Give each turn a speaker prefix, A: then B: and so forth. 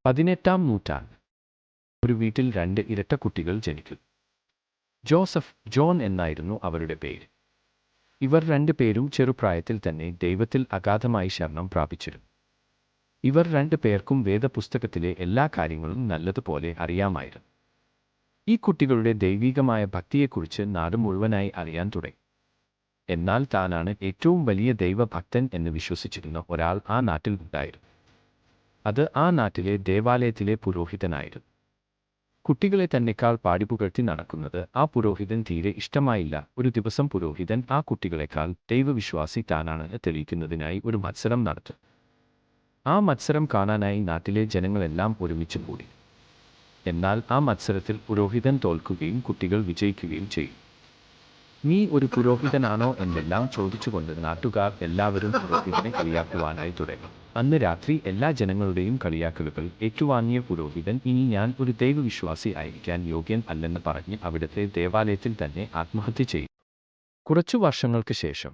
A: 18-ാം നൂറ്റാണ്ട്. ഒരു വീട്ടിൽ 2 ഇരട്ടക്കുട്ടികൾ ജനിച്ചു. ജോസഫ്, ജോൺ എന്നായിരുന്നു അവരുടെ പേര്. ഇവർ 2 പേരും ചെറുപ്രായത്തിൽ തന്നെ ദൈവത്തിൽ അഗാധമായി ശരണം പ്രാപിച്ചിരുന്നു. ഇവർ 2 പേർക്കും വേദപുസ്തകത്തിലെ എല്ലാ കാര്യങ്ങളും നല്ലതുപോലെ അറിയാമായിരുന്നു. ഈ കുട്ടികളുടെ ദൈവികമായ ഭക്തിയെക്കുറിച്ച് നാട് മുഴുവനായി അറിയാൻ തുടങ്ങി. എന്നാൽ താനാണ് ഏറ്റവും വലിയ ദൈവഭക്തൻ എന്ന് വിശ്വസിച്ചിരുന്ന ഒരാൾ ആ നാട്ടിൽ ഉണ്ടായിരുന്നു. അത് ആ നാട്ടിലെ ദേവാലയത്തിലെ പുരോഹിതനായിരുന്നു. കുട്ടികളെ തന്നെക്കാൾ പാടിപ്പുകഴ്ത്തി നടക്കുന്നത് ആ പുരോഹിതൻ തീരെ ഇഷ്ടമായില്ല. ഒരു ദിവസം പുരോഹിതൻ ആ കുട്ടികളെക്കാൾ ദൈവവിശ്വാസി താനാണെന്ന് തെളിയിക്കുന്നതിനായി ഒരു മത്സരം നടത്തി. ആ മത്സരം കാണാനായി നാട്ടിലെ ജനങ്ങളെല്ലാം ഒരുമിച്ച് കൂടി. എന്നാൽ ആ മത്സരത്തിൽ പുരോഹിതൻ തോൽക്കുകയും കുട്ടികൾ വിജയിക്കുകയും ചെയ്തു. നീ ഒരു പുരോഹിതനാണോ എന്നെല്ലാം ചോദിച്ചുകൊണ്ട് നാട്ടുകാർ എല്ലാവരും പുരോഹിതനെ കളിയാക്കുവാനായി തുടങ്ങി. അന്ന് രാത്രി എല്ലാ ജനങ്ങളുടെയും കളിയാക്കലുകൾ ഏറ്റുവാങ്ങിയ പുരോഹിതൻ ഇനി ഞാൻ ഒരു ദൈവവിശ്വാസി ആയിരിക്കാൻ യോഗ്യൻ അല്ലെന്ന് പറഞ്ഞ് അവിടുത്തെ ദേവാലയത്തിൽ തന്നെ ആത്മഹത്യ ചെയ്തു. കുറച്ചു വർഷങ്ങൾക്ക് ശേഷം